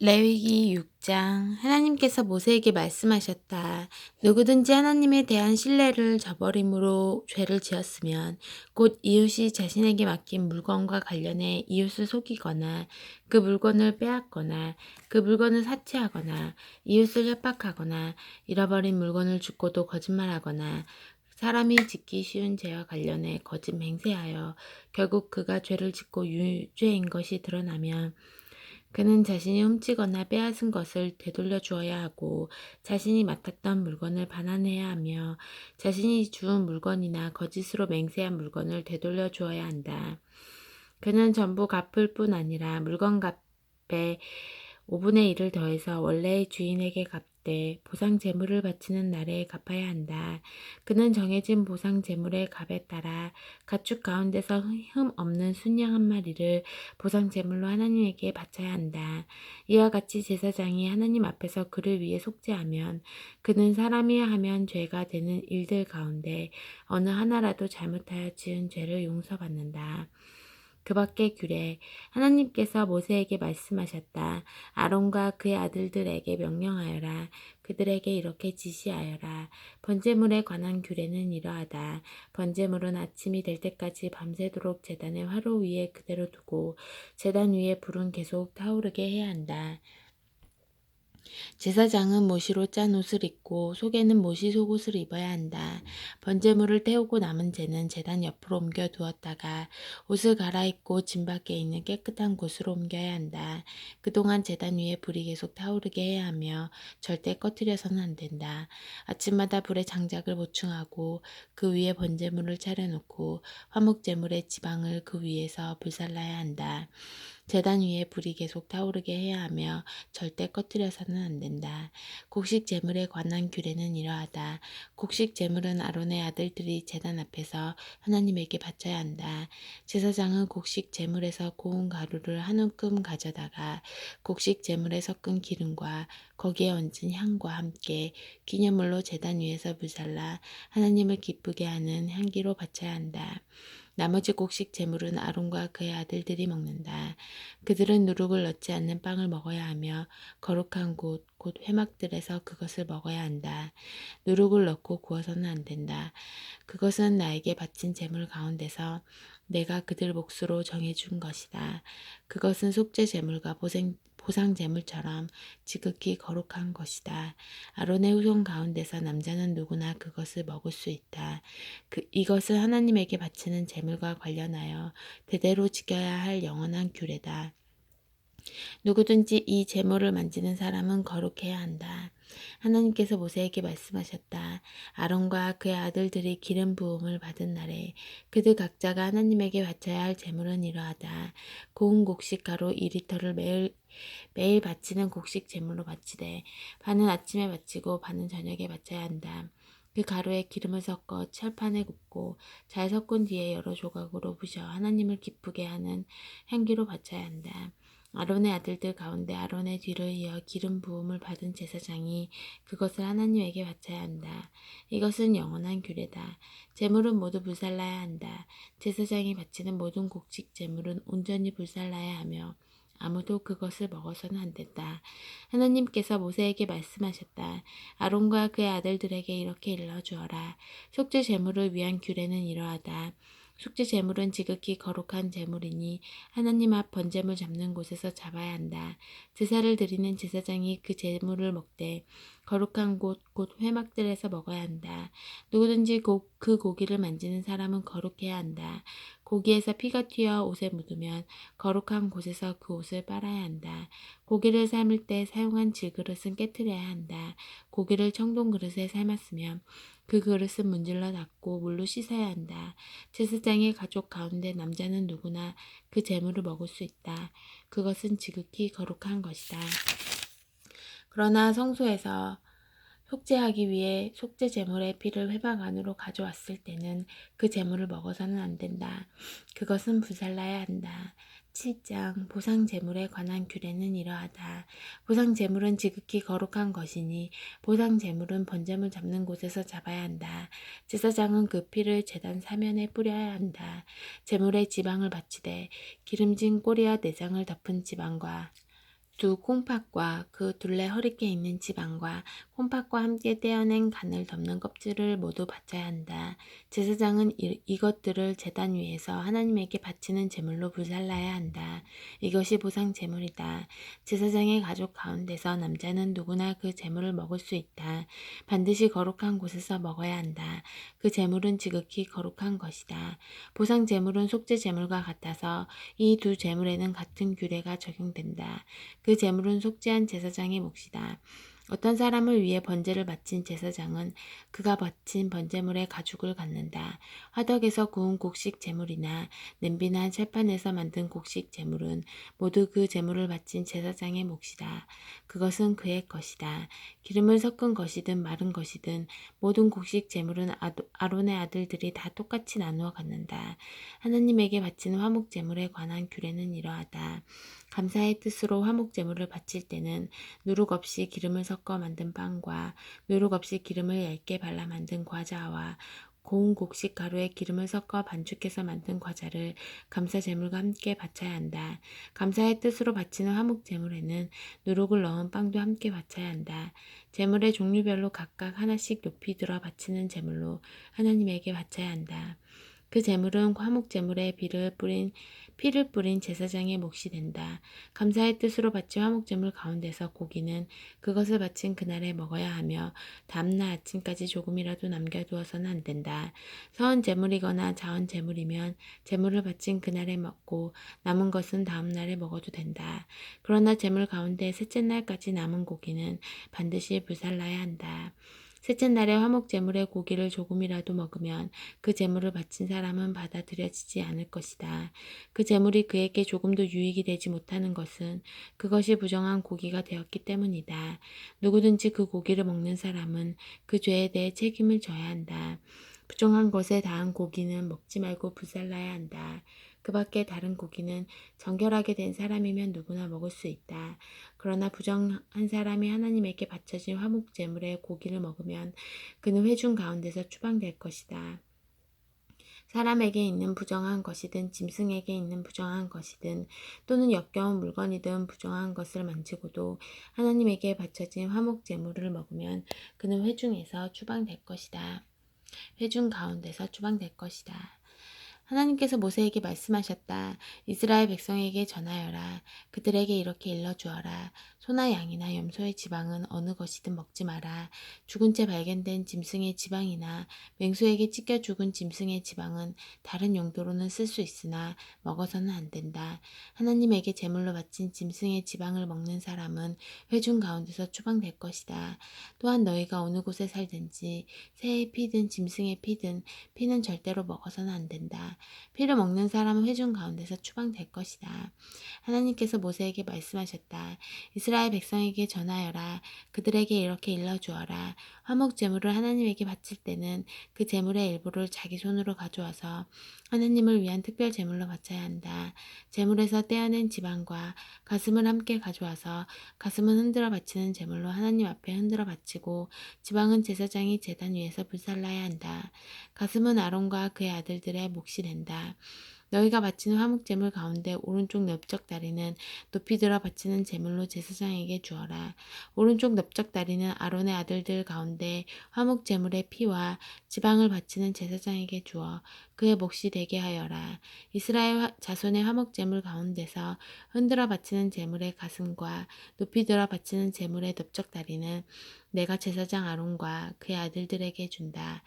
레위기 6장. 하나님께서 모세에게 말씀하셨다. 누구든지 하나님에 대한 신뢰를 저버림으로 죄를 지었으면 곧 이웃이 자신에게 맡긴 물건과 관련해 이웃을 속이거나 그 물건을 빼앗거나 그 물건을 사치하거나 이웃을 협박하거나 잃어버린 물건을 죽고도 거짓말하거나 사람이 짓기 쉬운 죄와 관련해 거짓 맹세하여 결국 그가 죄를 짓고 유죄인 것이 드러나면 그는 자신이 훔치거나 빼앗은 것을 되돌려 주어야 하고 자신이 맡았던 물건을 반환해야 하며 자신이 주운 물건이나 거짓으로 맹세한 물건을 되돌려 주어야 한다. 그는 전부 갚을 뿐 아니라 물건 값의 5분의 1을 더해서 원래의 주인에게 갚되 보상 제물을 바치는 날에 갚아야 한다. 그는 정해진 보상 제물의 값에 따라 가축 가운데서 흠 없는 순양 한 마리를 보상 제물로 하나님에게 바쳐야 한다. 이와 같이 제사장이 하나님 앞에서 그를 위해 속죄하면 그는 사람이 하면 죄가 되는 일들 가운데 어느 하나라도 잘못하여 지은 죄를 용서받는다. 그 밖의 규례. 하나님께서 모세에게 말씀하셨다. 아론과 그의 아들들에게 명령하여라. 그들에게 이렇게 지시하여라. 번제물에 관한 규례는 이러하다. 번제물은 아침이 될 때까지 밤새도록 제단의 화로 위에 그대로 두고 제단 위에 불은 계속 타오르게 해야 한다. 제사장은 모시로 짠 옷을 입고 속에는 모시 속옷을 입어야 한다. 번제물을 태우고 남은 재는 제단 옆으로 옮겨 두었다가 옷을 갈아입고 진 밖에 있는 깨끗한 곳으로 옮겨야 한다. 그동안 제단 위에 불이 계속 타오르게 해야 하며 절대 꺼뜨려서는 안 된다. 아침마다 불에 장작을 보충하고 그 위에 번제물을 차려놓고 화목제물의 지방을 그 위에서 불살라야 한다. 제단 위에 불이 계속 타오르게 해야 하며 절대 꺼뜨려서는 안 된다. 곡식 제물에 관한 규례는 이러하다. 곡식 제물은 아론의 아들들이 제단 앞에서 하나님에게 바쳐야 한다. 제사장은 곡식 제물에서 고운 가루를 한 움큼 가져다가 곡식 제물에 섞은 기름과 거기에 얹은 향과 함께 기념물로 제단 위에서 불살라 하나님을 기쁘게 하는 향기로 바쳐야 한다. 나머지 곡식 제물은 아론과 그의 아들들이 먹는다. 그들은 누룩을 넣지 않는 빵을 먹어야 하며 거룩한 곳, 곧 회막들에서 그것을 먹어야 한다. 누룩을 넣고 구워서는 안 된다. 그것은 나에게 바친 제물 가운데서 내가 그들 몫으로 정해준 것이다. 그것은 속죄 제물과 보상 제물처럼 지극히 거룩한 것이다. 아론의 후손 가운데서 남자는 누구나 그것을 먹을 수 있다. 이것은 하나님에게 바치는 제물과 관련하여 대대로 지켜야 할 영원한 규례다. 누구든지 이 제물을 만지는 사람은 거룩해야 한다. 하나님께서 모세에게 말씀하셨다. 아론과 그의 아들들이 기름 부음을 받은 날에 그들 각자가 하나님에게 바쳐야 할 제물은 이러하다. 고운 곡식 가루 2리터를 매일 바치는 곡식 제물로 바치되 반은 아침에 바치고 반은 저녁에 바쳐야 한다. 그 가루에 기름을 섞어 철판에 굽고 잘 섞은 뒤에 여러 조각으로 부셔 하나님을 기쁘게 하는 향기로 바쳐야 한다. 아론의 아들들 가운데 아론의 뒤를 이어 기름 부음을 받은 제사장이 그것을 하나님에게 바쳐야 한다. 이것은 영원한 규례다. 제물은 모두 불살라야 한다. 제사장이 바치는 모든 곡식 제물은 온전히 불살라야 하며 아무도 그것을 먹어서는 안 된다. 하나님께서 모세에게 말씀하셨다. 아론과 그의 아들들에게 이렇게 일러주어라. 속죄 제물을 위한 규례는 이러하다. 속죄 제물은 지극히 거룩한 제물이니 하나님 앞 번제물 잡는 곳에서 잡아야 한다. 제사를 드리는 제사장이 그 제물을 먹되 거룩한 곳, 곧 회막들에서 먹어야 한다. 누구든지 그 고기를 만지는 사람은 거룩해야 한다. 고기에서 피가 튀어 옷에 묻으면 거룩한 곳에서 그 옷을 빨아야 한다. 고기를 삶을 때 사용한 질그릇은 깨뜨려야 한다. 고기를 청동 그릇에 삶았으면 그 그릇은 문질러 닦고 물로 씻어야 한다. 제사장의 가족 가운데 남자는 누구나 그 제물을 먹을 수 있다. 그것은 지극히 거룩한 것이다. 그러나 성소에서 속죄하기 위해 속죄 제물의 피를 회막 안으로 가져왔을 때는 그 제물을 먹어서는 안 된다. 그것은 불살라야 한다. 7장 보상 제물에 관한 규례는 이러하다. 보상 제물은 지극히 거룩한 것이니 보상 제물은 번제물 잡는 곳에서 잡아야 한다. 제사장은 그 피를 제단 사면에 뿌려야 한다. 제물의 지방을 바치되 기름진 꼬리와 내장을 덮은 지방과 두 콩팥과 그 둘레 허리께 있는 지방과 콩팥과 함께 떼어낸 간을 덮는 껍질을 모두 바쳐야 한다. 제사장은 이것들을 제단 위에서 하나님에게 바치는 제물로 불살라야 한다. 이것이 보상 제물이다. 제사장의 가족 가운데서 남자는 누구나 그 제물을 먹을 수 있다. 반드시 거룩한 곳에서 먹어야 한다. 그 제물은 지극히 거룩한 것이다. 보상 제물은 속죄 제물과 같아서 이 두 제물에는 같은 규례가 적용된다. 그 제물은 속죄한 제사장의 몫이다. 어떤 사람을 위해 번제를 바친 제사장은 그가 바친 번제물의 가죽을 갖는다. 화덕에서 구운 곡식 제물이나 냄비나 철판에서 만든 곡식 제물은 모두 그 제물을 바친 제사장의 몫이다. 그것은 그의 것이다. 기름을 섞은 것이든 마른 것이든 모든 곡식 제물은 아론의 아들들이 다 똑같이 나누어 갖는다. 하나님에게 바치는 화목 제물에 관한 규례는 이러하다. 감사의 뜻으로 화목 제물을 바칠 때는 누룩 없이 기름을 섞어 만든 빵과 누룩 없이 기름을 얇게 발라 만든 과자와 고운 곡식 가루에 기름을 섞어 반죽해서 만든 과자를 감사 제물과 함께 바쳐야 한다. 감사의 뜻으로 바치는 화목 제물에는 누룩을 넣은 빵도 함께 바쳐야 한다. 제물의 종류별로 각각 하나씩 높이 들어 바치는 제물로 하나님에게 바쳐야 한다. 그 제물은 화목 제물에 피를 뿌린 제사장의 몫이 된다. 감사의 뜻으로 바친 화목 제물 가운데서 고기는 그것을 바친 그날에 먹어야 하며 다음날 아침까지 조금이라도 남겨두어서는 안 된다. 서은 제물이거나 자원 제물이면 제물을 바친 그날에 먹고 남은 것은 다음날에 먹어도 된다. 그러나 제물 가운데 셋째 날까지 남은 고기는 반드시 불살라야 한다. 셋째 날에 화목 제물의 고기를 조금이라도 먹으면 그 제물을 바친 사람은 받아들여지지 않을 것이다. 그 제물이 그에게 조금도 유익이 되지 못하는 것은 그것이 부정한 고기가 되었기 때문이다. 누구든지 그 고기를 먹는 사람은 그 죄에 대해 책임을 져야 한다. 부정한 것에 닿은 고기는 먹지 말고 불살라야 한다. 그 밖에 다른 고기는 정결하게 된 사람이면 누구나 먹을 수 있다. 그러나 부정한 사람이 하나님에게 바쳐진 화목 제물의 고기를 먹으면 그는 회중 가운데서 추방될 것이다. 사람에게 있는 부정한 것이든 짐승에게 있는 부정한 것이든 또는 역겨운 물건이든 부정한 것을 만지고도 하나님에게 바쳐진 화목 제물을 먹으면 그는 회중에서 추방될 것이다. 회중 가운데서 추방될 것이다. 하나님께서 모세에게 말씀하셨다. 이스라엘 백성에게 전하여라. 그들에게 이렇게 일러주어라. 소나 양이나 염소의 지방은 어느 것이든 먹지 마라. 죽은 채 발견된 짐승의 지방이나 맹수에게 찢겨 죽은 짐승의 지방은 다른 용도로는 쓸 수 있으나 먹어서는 안 된다. 하나님에게 제물로 바친 짐승의 지방을 먹는 사람은 회중 가운데서 추방될 것이다. 또한 너희가 어느 곳에 살든지 새의 피든 짐승의 피든 피는 절대로 먹어서는 안 된다. 피를 먹는 사람은 회중 가운데서 추방될 것이다. 하나님께서 모세에게 말씀하셨다. 이스라엘 백성에게 전하여라. 그들에게 이렇게 일러주어라. 화목 제물을 하나님에게 바칠 때는 그 제물의 일부를 자기 손으로 가져와서 하나님을 위한 특별 제물로 바쳐야 한다. 제물에서 떼어낸 지방과 가슴을 함께 가져와서 가슴은 흔들어 바치는 제물로 하나님 앞에 흔들어 바치고 지방은 제사장이 제단 위에서 불살라야 한다. 가슴은 아론과 그의 아들들의 몫이 된다. 너희가 바치는 화목제물 가운데 오른쪽 넓적 다리는 높이 들어 바치는 제물로 제사장에게 주어라. 오른쪽 넓적 다리는 아론의 아들들 가운데 화목제물의 피와 지방을 바치는 제사장에게 주어 그의 몫이 되게 하여라. 이스라엘 자손의 화목제물 가운데서 흔들어 바치는 제물의 가슴과 높이 들어 바치는 제물의 넓적 다리는 내가 제사장 아론과 그의 아들들에게 준다.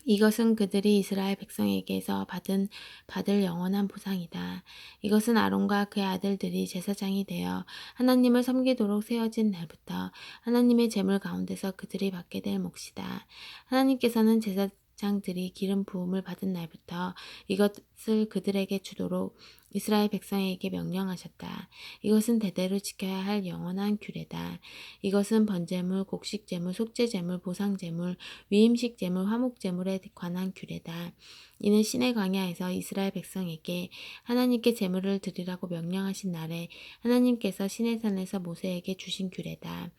이것은 그들이 이스라엘 백성에게서 받을 영원한 보상이다. 이것은 아론과 그의 아들들이 제사장이 되어 하나님을 섬기도록 세워진 날부터 하나님의 제물 가운데서 그들이 받게 될 몫이다. 하나님께서는 제사장들이 기름 부음을 받은 날부터 이것을 그들에게 주도록 이스라엘 백성에게 명령하셨다. 이것은 대대로 지켜야 할 영원한 규례다. 이것은 번제물, 곡식제물, 속죄제물, 보상제물, 위임식제물, 화목제물에 관한 규례다. 이는 시내 광야에서 이스라엘 백성에게 하나님께 제물을 드리라고 명령하신 날에 하나님께서 시내산에서 모세에게 주신 규례다.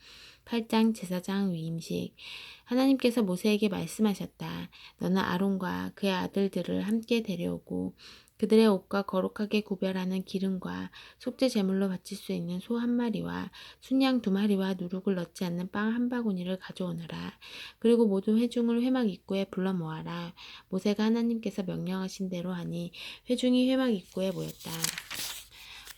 8장 제사장 위임식. 하나님께서 모세에게 말씀하셨다. 너는 아론과 그의 아들들을 함께 데려오고 그들의 옷과 거룩하게 구별하는 기름과 속죄 제물로 바칠 수 있는 소 한 마리와 순양 두 마리와 누룩을 넣지 않는 빵 한 바구니를 가져오너라. 그리고 모든 회중을 회막 입구에 불러 모아라. 모세가 하나님께서 명령하신 대로 하니 회중이 회막 입구에 모였다.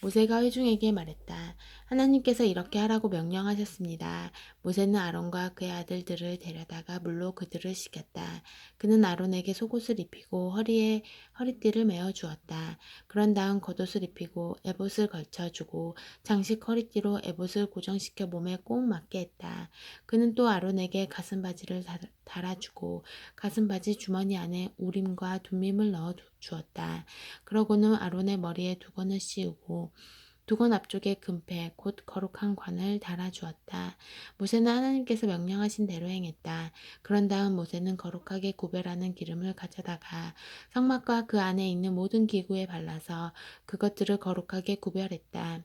모세가 회중에게 말했다. 하나님께서 이렇게 하라고 명령하셨습니다. 모세는 아론과 그의 아들들을 데려다가 물로 그들을 씻겼다. 그는 아론에게 속옷을 입히고 허리에 허리띠를 메어 주었다. 그런 다음 겉옷을 입히고 에봇을 걸쳐주고 장식 허리띠로 에봇을 고정시켜 몸에 꼭 맞게 했다. 그는 또 아론에게 가슴바지를 달아주고 가슴바지 주머니 안에 우림과 둠밈을 넣어 주었다. 그러고는 아론의 머리에 두건을 씌우고 두건 앞쪽에 금패 곧 거룩한 관을 달아주었다. 모세는 하나님께서 명령하신 대로 행했다. 그런 다음 모세는 거룩하게 구별하는 기름을 가져다가 성막과 그 안에 있는 모든 기구에 발라서 그것들을 거룩하게 구별했다.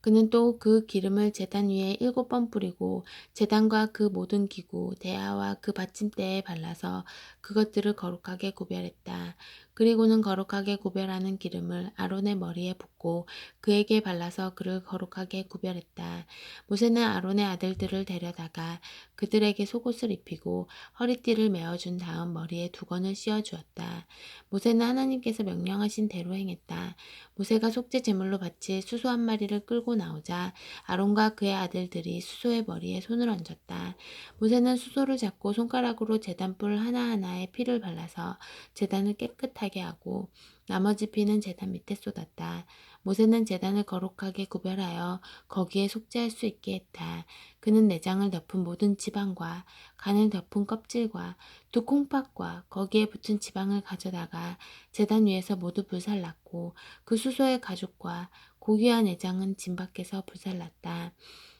그는 또 그 기름을 제단 위에 7번 뿌리고 제단과 그 모든 기구, 대야와 그 받침대에 발라서 그것들을 거룩하게 구별했다. 그리고는 거룩하게 구별하는 기름을 아론의 머리에 붓고 그에게 발라서 그를 거룩하게 구별했다. 모세는 아론의 아들들을 데려다가 그들에게 속옷을 입히고 허리띠를 메어준 다음 머리에 두건을 씌워주었다. 모세는 하나님께서 명령하신 대로 행했다. 모세가 속죄 제물로 바칠 수소 한 마리를 끌고 나오자 아론과 그의 아들들이 수소의 머리에 손을 얹었다. 모세는 수소를 잡고 손가락으로 제단뿔 하나하나에 피를 발라서 제단을 깨끗하게 하고 나머지 피는 제단 밑에 쏟았다. 모세는 제단을 거룩하게 구별하여 거기에 속죄할 수 있게 했다. 그는 내장을 덮은 모든 지방과 간을 덮은 껍질과 두 콩팥과 거기에 붙은 지방을 가져다가 제단 위에서 모두 불살랐고 그 수소의 가죽과 고귀한 내장은 진 밖에서 불살랐다.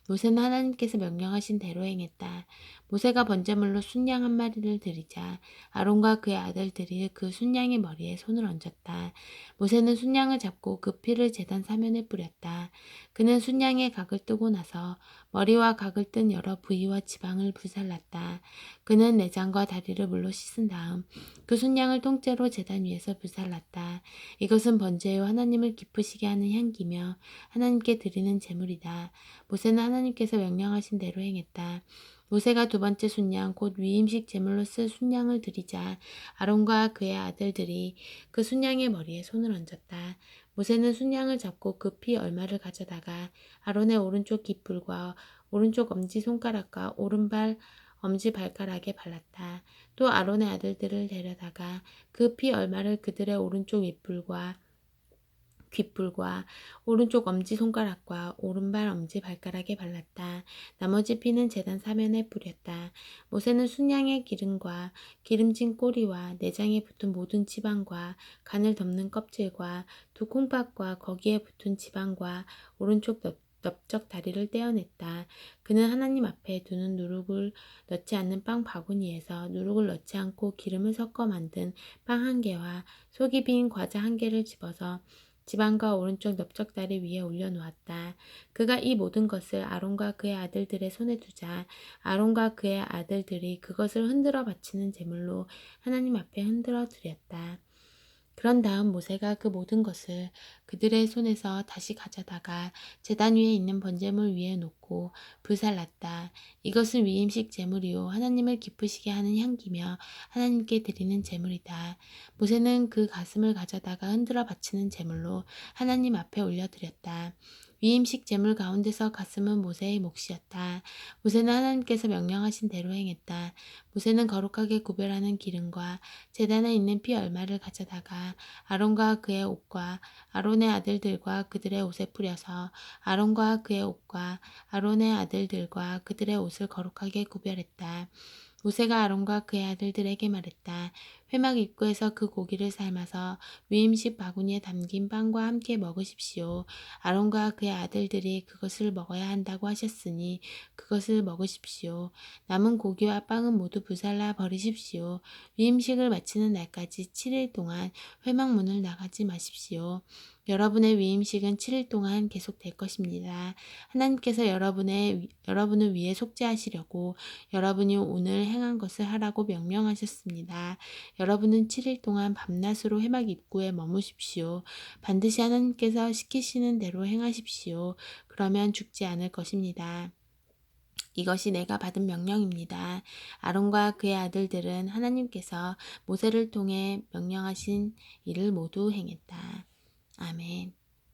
모세는 하나님께서 명령하신 대로 행했다. 모세가 번제물로 순양 한 마리를 드리자 아론과 그의 아들들이 그 순양의 머리에 손을 얹었다. 모세는 순양을 잡고 그 피를 제단 사면에 뿌렸다. 그는 순양의 각을 뜨고 나서 머리와 각을 뜬 여러 부위와 지방을 불살랐다. 그는 내장과 다리를 물로 씻은 다음 그 순양을 통째로 제단 위에서 불살랐다. 이것은 번제요 하나님을 기쁘시게 하는 향기며 하나님께 드리는 제물이다. 모세는 하나님께서 명령하신 대로 행했다. 모세가 두 번째 순양 곧 위임식 제물로 쓸 순양을 드리자 아론과 그의 아들들이 그 순양의 머리에 손을 얹었다. 모세는 순양을 잡고 그 피 얼마를 가져다가 아론의 오른쪽 깃불과 오른쪽 엄지손가락과 오른발 엄지발가락에 발랐다. 또 아론의 아들들을 데려다가 그 피 얼마를 그들의 오른쪽 윗불과 귓불과 오른쪽 엄지손가락과 오른발 엄지발가락에 발랐다. 나머지 피는 제단 사면에 뿌렸다. 모세는 순양의 기름과 기름진 꼬리와 내장에 붙은 모든 지방과 간을 덮는 껍질과 두 콩팥과 거기에 붙은 지방과 오른쪽 넓적 다리를 떼어냈다. 그는 하나님 앞에 두는 누룩을 넣지 않는 빵 바구니에서 누룩을 넣지 않고 기름을 섞어 만든 빵 한 개와 속이 빈 과자 한 개를 집어서 지방과 오른쪽 넓적다리 위에 올려놓았다. 그가 이 모든 것을 아론과 그의 아들들의 손에 두자 아론과 그의 아들들이 그것을 흔들어 바치는 제물로 하나님 앞에 흔들어 드렸다. 그런 다음 모세가 그 모든 것을 그들의 손에서 다시 가져다가 제단 위에 있는 번제물 위에 놓고 불살랐다. 이것은 위임식 제물이요 하나님을 기쁘시게 하는 향기며 하나님께 드리는 제물이다. 모세는 그 가슴을 가져다가 흔들어 바치는 제물로 하나님 앞에 올려드렸다. 위임식 제물 가운데서 가슴은 모세의 몫이었다. 모세는 하나님께서 명령하신 대로 행했다. 모세는 거룩하게 구별하는 기름과 제단에 있는 피 얼마를 가져다가 아론과 그의 옷과 아론의 아들들과 그들의 옷에 뿌려서 아론과 그의 옷과 아론의 아들들과 그들의 옷을 거룩하게 구별했다. 모세가 아론과 그의 아들들에게 말했다. 회막 입구에서 그 고기를 삶아서 위임식 바구니에 담긴 빵과 함께 먹으십시오. 아론과 그의 아들들이 그것을 먹어야 한다고 하셨으니 그것을 먹으십시오. 남은 고기와 빵은 모두 불살라 버리십시오. 위임식을 마치는 날까지 7일 동안 회막 문을 나가지 마십시오. 여러분의 위임식은 7일 동안 계속될 것입니다. 하나님께서 여러분을 위해 속죄하시려고 여러분이 오늘 행한 것을 하라고 명령하셨습니다. 여러분은 7일 동안 밤낮으로 회막 입구에 머무십시오. 반드시 하나님께서 시키시는 대로 행하십시오. 그러면 죽지 않을 것입니다. 이것이 내가 받은 명령입니다. 아론과 그의 아들들은 하나님께서 모세를 통해 명령하신 일을 모두 행했다. 아멘.